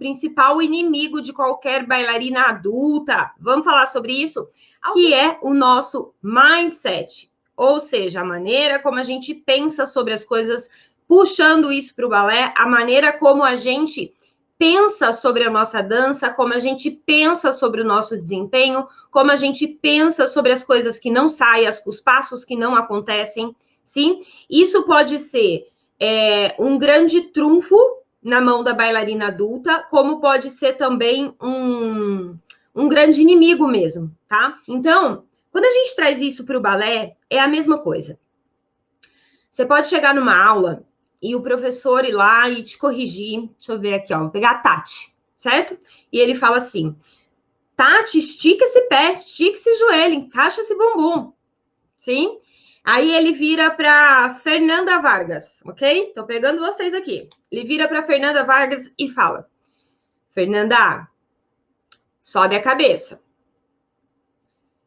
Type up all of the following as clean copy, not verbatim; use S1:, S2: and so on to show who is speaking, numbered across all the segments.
S1: principal inimigo de qualquer bailarina adulta. Vamos falar sobre isso? Que é o nosso mindset, ou seja, a maneira como a gente pensa sobre as coisas, puxando isso para o balé, a maneira como a gente pensa sobre a nossa dança, como a gente pensa sobre o nosso desempenho, como a gente pensa sobre as coisas que não saem, os passos que não acontecem, sim? Isso pode ser um grande trunfo na mão da bailarina adulta, como pode ser também um grande inimigo mesmo, tá? Então, quando a gente traz isso para o balé, é a mesma coisa. Você pode chegar numa aula e o professor ir lá e te corrigir. Deixa eu ver aqui, ó. Vou pegar a Tati, certo? E ele fala assim, Tati, estica esse pé, estica esse joelho, encaixa esse bumbum, sim? Aí ele vira para Fernanda Vargas, ok? Tô pegando vocês aqui. Ele vira para Fernanda Vargas e fala, Fernanda, sobe a cabeça.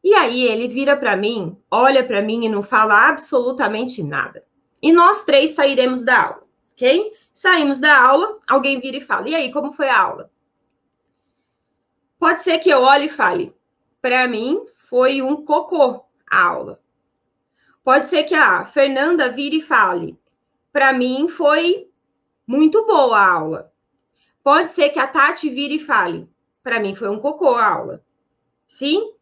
S1: E aí ele vira para mim, olha para mim e não fala absolutamente nada. E nós três sairemos da aula, ok? Saímos da aula, alguém vira e fala, e aí, como foi a aula? Pode ser que eu olhe e fale, para mim foi um cocô a aula. Pode ser que a Fernanda vire e fale, para mim foi muito boa a aula. Pode ser que a Tati vire e fale, para mim foi um cocô a aula. Sim?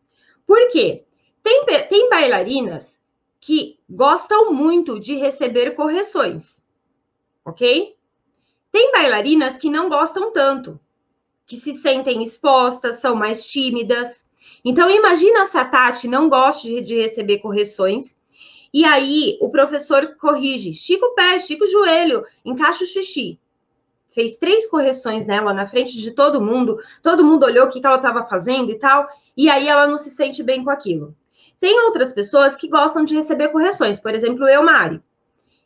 S1: Por quê? Tem bailarinas que gostam muito de receber correções, ok? Tem bailarinas que não gostam tanto, que se sentem expostas, são mais tímidas. Então, imagina se a Tati não gosta de receber correções, e aí o professor corrige, estica o pé, estica o joelho, encaixa o xixi. Fez 3 correções nela na frente de todo mundo olhou o que ela estava fazendo e tal, e aí ela não se sente bem com aquilo. Tem outras pessoas que gostam de receber correções, por exemplo, eu, Mari.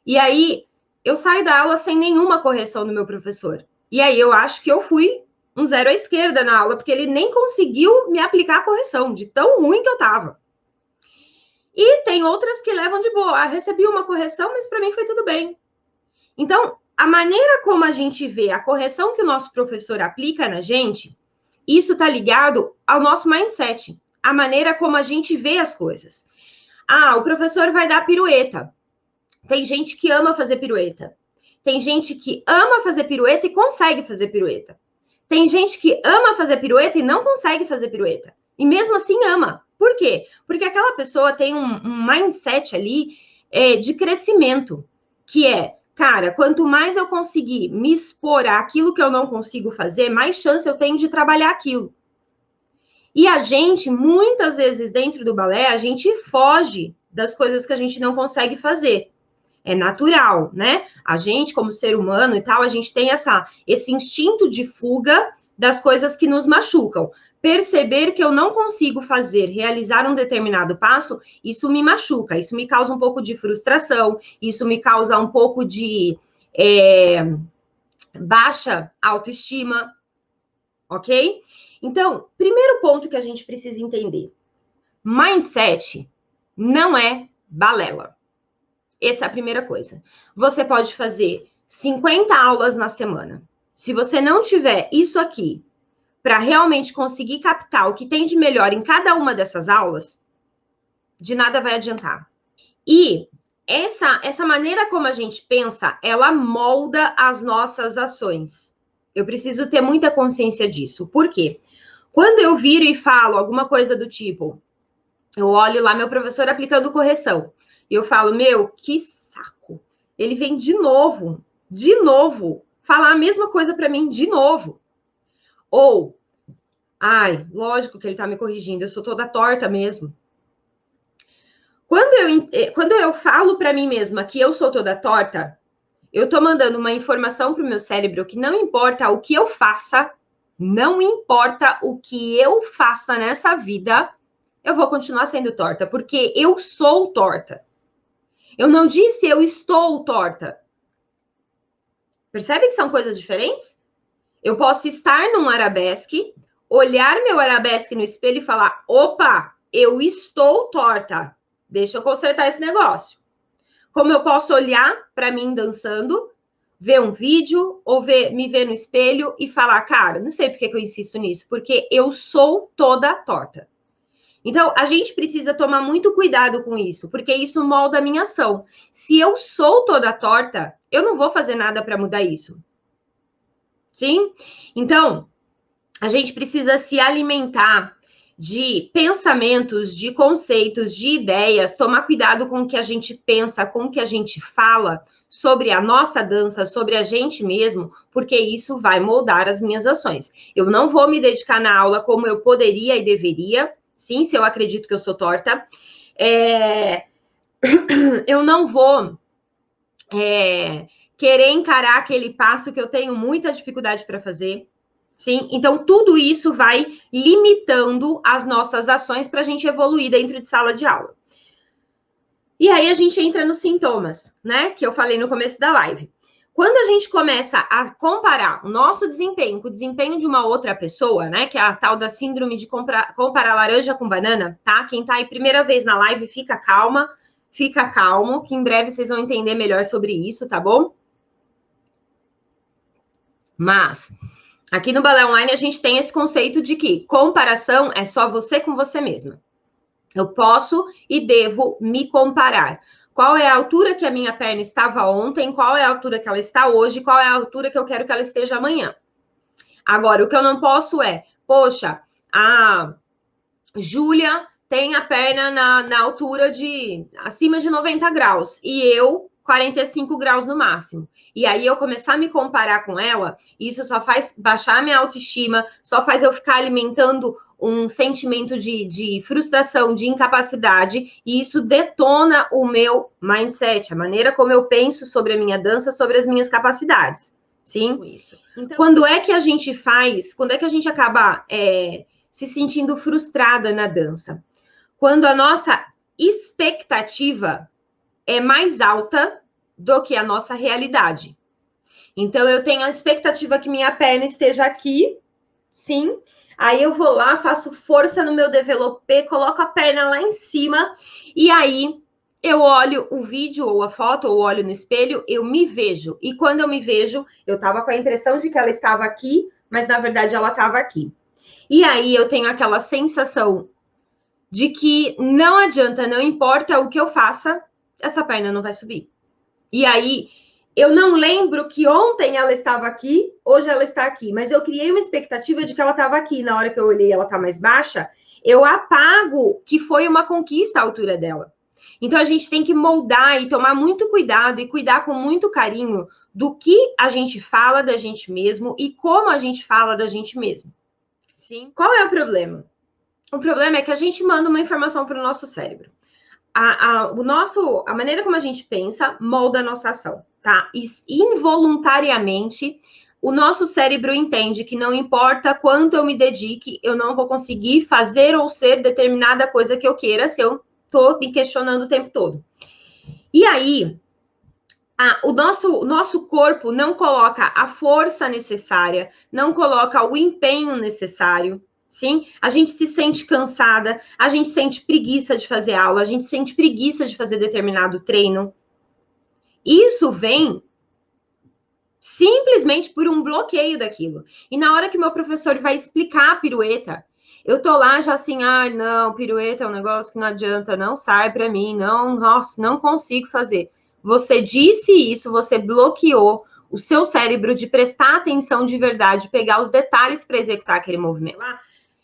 S1: E aí, eu saio da aula sem nenhuma correção do meu professor. E aí, eu acho que eu fui um 0 à esquerda na aula, porque ele nem conseguiu me aplicar a correção, de tão ruim que eu tava. E tem outras que levam de boa. Ah, recebi uma correção, mas para mim foi tudo bem. Então, a maneira como a gente vê a correção que o nosso professor aplica na gente, isso está ligado ao nosso mindset, a maneira como a gente vê as coisas. Ah, o professor vai dar pirueta. Tem gente que ama fazer pirueta. Tem gente que ama fazer pirueta e consegue fazer pirueta. Tem gente que ama fazer pirueta e não consegue fazer pirueta. E mesmo assim ama. Por quê? Porque aquela pessoa tem um mindset ali de crescimento, que é, cara, quanto mais eu conseguir me expor àquilo que eu não consigo fazer, mais chance eu tenho de trabalhar aquilo. E a gente, muitas vezes dentro do balé, a gente foge das coisas que a gente não consegue fazer. É natural, né? A gente, como ser humano e tal, a gente tem esse instinto de fuga das coisas que nos machucam. Perceber que eu não consigo realizar um determinado passo, isso me machuca, isso me causa um pouco de frustração, isso me causa um pouco de baixa autoestima, ok? Então, primeiro ponto que a gente precisa entender: mindset não é balela. Essa é a primeira coisa. Você pode fazer 50 aulas na semana. Se você não tiver isso aqui para realmente conseguir captar o que tem de melhor em cada uma dessas aulas, de nada vai adiantar. E essa maneira como a gente pensa, ela molda as nossas ações. Eu preciso ter muita consciência disso. Por quê? Quando eu viro e falo alguma coisa do tipo, eu olho lá meu professor aplicando correção, e eu falo, meu, que saco. Ele vem de novo, falar a mesma coisa para mim de novo. Ou, ai, lógico que ele tá me corrigindo, eu sou toda torta mesmo. Quando eu falo para mim mesma que eu sou toda torta, eu tô mandando uma informação pro meu cérebro que não importa o que eu faça, não importa o que eu faça nessa vida, eu vou continuar sendo torta, porque eu sou torta. Eu não disse eu estou torta. Percebe que são coisas diferentes? Eu posso estar num arabesque, olhar meu arabesque no espelho e falar, opa, eu estou torta. Deixa eu consertar esse negócio. Como eu posso olhar para mim dançando, ver um vídeo ou me ver no espelho e falar, cara, não sei por que eu insisto nisso, porque eu sou toda torta. Então, a gente precisa tomar muito cuidado com isso, porque isso molda a minha ação. Se eu sou toda torta, eu não vou fazer nada para mudar isso. Sim? Então, a gente precisa se alimentar de pensamentos, de conceitos, de ideias, tomar cuidado com o que a gente pensa, com o que a gente fala sobre a nossa dança, sobre a gente mesmo, porque isso vai moldar as minhas ações. Eu não vou me dedicar na aula como eu poderia e deveria, sim, se eu acredito que eu sou torta. Eu não vou querer encarar aquele passo que eu tenho muita dificuldade para fazer. Sim, então tudo isso vai limitando as nossas ações para a gente evoluir dentro de sala de aula. E aí a gente entra nos sintomas, né? Que eu falei no começo da live. Quando a gente começa a comparar o nosso desempenho com o desempenho de uma outra pessoa, né? Que é a tal da síndrome de comparar laranja com banana, tá? Quem tá aí primeira vez na live, fica calma, fica calmo, que em breve vocês vão entender melhor sobre isso, tá bom? Mas aqui no Balé Online, a gente tem esse conceito de que comparação é só você com você mesma. Eu posso e devo me comparar. Qual é a altura que a minha perna estava ontem, qual é a altura que ela está hoje, qual é a altura que eu quero que ela esteja amanhã. Agora, o que eu não posso é, poxa, a Júlia tem a perna na altura de acima de 90 graus e eu 45 graus no máximo. E aí eu começar a me comparar com ela, isso só faz baixar a minha autoestima, só faz eu ficar alimentando um sentimento de frustração, de incapacidade, e isso detona o meu mindset, a maneira como eu penso sobre a minha dança, sobre as minhas capacidades. Sim? Isso. Então, quando é que a gente acaba se sentindo frustrada na dança? Quando a nossa expectativa é mais alta do que a nossa realidade. Então, eu tenho a expectativa que minha perna esteja aqui, sim. Aí eu vou lá, faço força no meu développé, coloco a perna lá em cima, e aí eu olho o vídeo ou a foto, ou olho no espelho, eu me vejo. E quando eu me vejo, eu tava com a impressão de que ela estava aqui, mas na verdade ela estava aqui. E aí eu tenho aquela sensação de que não adianta, não importa o que eu faça, essa perna não vai subir. E aí, eu não lembro que ontem ela estava aqui, hoje ela está aqui, mas eu criei uma expectativa de que ela estava aqui. Na hora que eu olhei, ela está mais baixa, eu apago que foi uma conquista a altura dela. Então, a gente tem que moldar e tomar muito cuidado e cuidar com muito carinho do que a gente fala da gente mesmo e como a gente fala da gente mesmo. Sim. Qual é o problema? O problema é que a gente manda uma informação para o nosso cérebro. A maneira como a gente pensa molda a nossa ação, tá? E involuntariamente, o nosso cérebro entende que não importa quanto eu me dedique, eu não vou conseguir fazer ou ser determinada coisa que eu queira se eu tô me questionando o tempo todo. E aí, o nosso corpo não coloca a força necessária, não coloca o empenho necessário. Sim, a gente se sente cansada, a gente sente preguiça de fazer aula, a gente sente preguiça de fazer determinado treino. Isso vem simplesmente por um bloqueio daquilo. E na hora que meu professor vai explicar a pirueta, eu tô lá já assim, não, pirueta é um negócio que não adianta, não sai para mim, não, nossa, não consigo fazer. Você disse isso, você bloqueou o seu cérebro de prestar atenção de verdade, pegar os detalhes para executar aquele movimento.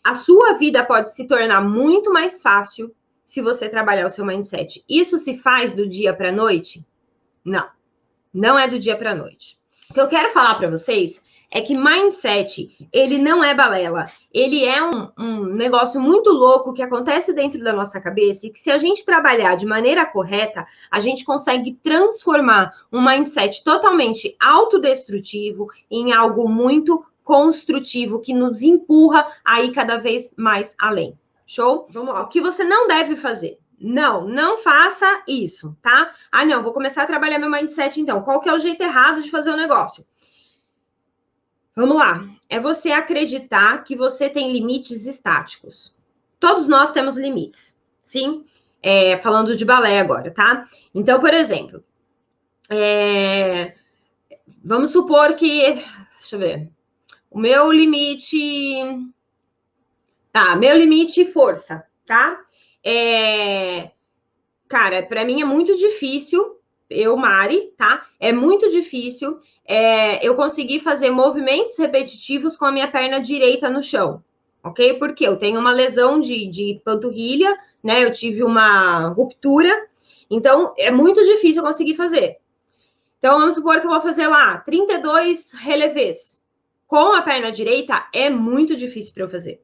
S1: A sua vida pode se tornar muito mais fácil se você trabalhar o seu mindset. Isso se faz do dia para a noite? Não, não é do dia para a noite. O que eu quero falar para vocês é que mindset, ele não é balela. Ele é um negócio muito louco que acontece dentro da nossa cabeça e que se a gente trabalhar de maneira correta, a gente consegue transformar um mindset totalmente autodestrutivo em algo muito construtivo que nos empurra a ir cada vez mais além. Show? Vamos lá. O que você não deve fazer? Não faça isso, tá? Não, vou começar a trabalhar meu mindset então. Qual que é o jeito errado de fazer o negócio? Vamos lá. É você acreditar que você tem limites estáticos. Todos nós temos limites, sim? Falando de balé agora, tá? Então, por exemplo, vamos supor que, deixa eu ver, o meu limite, tá, meu limite força, tá? Cara, para mim é muito difícil, eu, Mari, tá? É muito difícil eu conseguir fazer movimentos repetitivos com a minha perna direita no chão, ok? Porque eu tenho uma lesão de panturrilha, né? Eu tive uma ruptura, então é muito difícil eu conseguir fazer. Então, vamos supor que eu vou fazer lá 32 relevés. Com a perna direita, é muito difícil para eu fazer.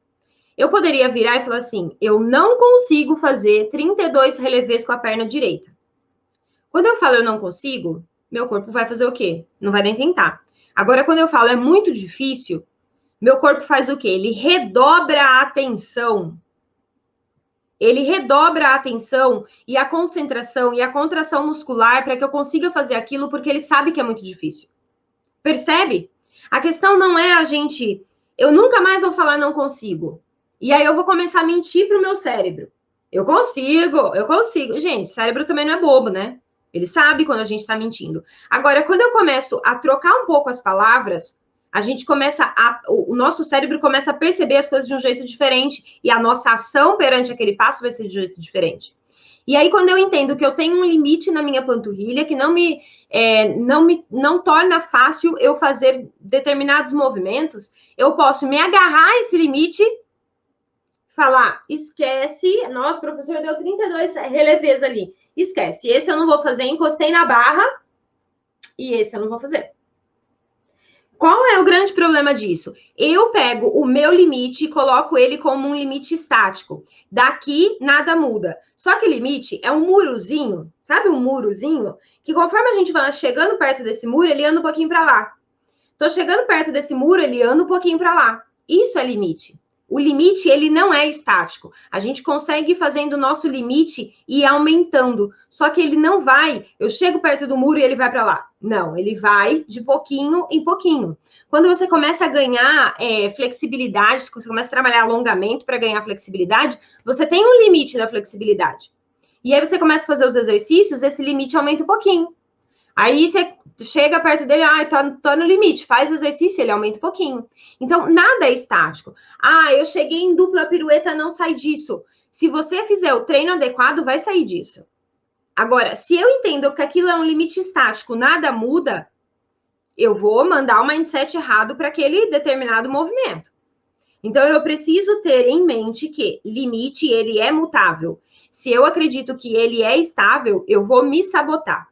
S1: Eu poderia virar e falar assim, eu não consigo fazer 32 relevés com a perna direita. Quando eu falo eu não consigo, meu corpo vai fazer o quê? Não vai nem tentar. Agora, quando eu falo é muito difícil, meu corpo faz o quê? Ele redobra a atenção. Ele redobra a atenção e a concentração e a contração muscular para que eu consiga fazer aquilo, porque ele sabe que é muito difícil. Percebe? A questão não é a gente... Eu nunca mais vou falar não consigo. E aí eu vou começar a mentir para o meu cérebro. Eu consigo. Gente, cérebro também não é bobo, né? Ele sabe quando a gente está mentindo. Agora, quando eu começo a trocar um pouco as palavras, a gente começa o nosso cérebro começa a perceber as coisas de um jeito diferente e a nossa ação perante aquele passo vai ser de um jeito diferente. E aí, quando eu entendo que eu tenho um limite na minha panturrilha, que não torna fácil eu fazer determinados movimentos, eu posso me agarrar a esse limite, falar, esquece, nossa, o professor deu 32 relevés ali, esquece, esse eu não vou fazer, encostei na barra, e esse eu não vou fazer. Qual é o grande problema disso? Eu pego o meu limite e coloco ele como um limite estático. Daqui, nada muda. Só que limite é um murozinho, sabe um murozinho? Que conforme a gente vai chegando perto desse muro, ele anda um pouquinho para lá. Tô chegando perto desse muro, ele anda um pouquinho para lá. Isso é limite. O limite, ele não é estático. A gente consegue ir fazendo o nosso limite e aumentando. Só que ele não vai, eu chego perto do muro e ele vai para lá. Não, ele vai de pouquinho em pouquinho. Quando você começa a ganhar flexibilidade, você começa a trabalhar alongamento para ganhar flexibilidade, você tem um limite da flexibilidade. E aí você começa a fazer os exercícios, esse limite aumenta um pouquinho. Aí você chega perto dele, tô no limite, faz exercício, ele aumenta um pouquinho. Então, nada é estático. Eu cheguei em dupla pirueta, não sai disso. Se você fizer o treino adequado, vai sair disso. Agora, se eu entendo que aquilo é um limite estático, nada muda, eu vou mandar o mindset errado para aquele determinado movimento. Então, eu preciso ter em mente que limite, ele é mutável. Se eu acredito que ele é estável, eu vou me sabotar.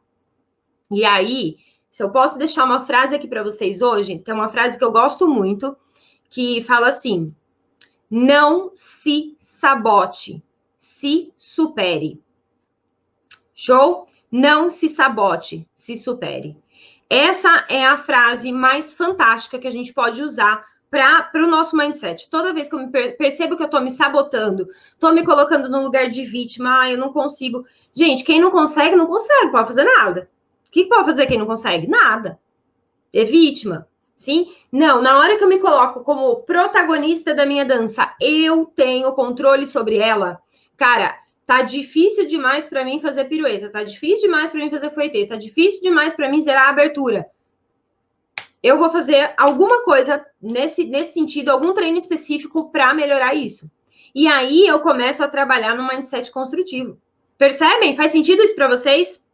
S1: E aí, se eu posso deixar uma frase aqui para vocês hoje, tem uma frase que eu gosto muito, que fala assim: não se sabote, se supere. Show? Não se sabote, se supere. Essa é a frase mais fantástica que a gente pode usar para o nosso mindset. Toda vez que eu percebo que eu estou me sabotando, estou me colocando no lugar de vítima, eu não consigo. Gente, quem não consegue, não consegue, pode fazer nada. O que pode fazer quem não consegue? Nada. É vítima, sim? Não, na hora que eu me coloco como protagonista da minha dança, eu tenho controle sobre ela. Cara, tá difícil demais para mim fazer pirueta, tá difícil demais para mim fazer fouetté, tá difícil demais para mim zerar a abertura. Eu vou fazer alguma coisa nesse sentido, algum treino específico para melhorar isso. E aí eu começo a trabalhar no mindset construtivo. Percebem? Faz sentido isso para vocês?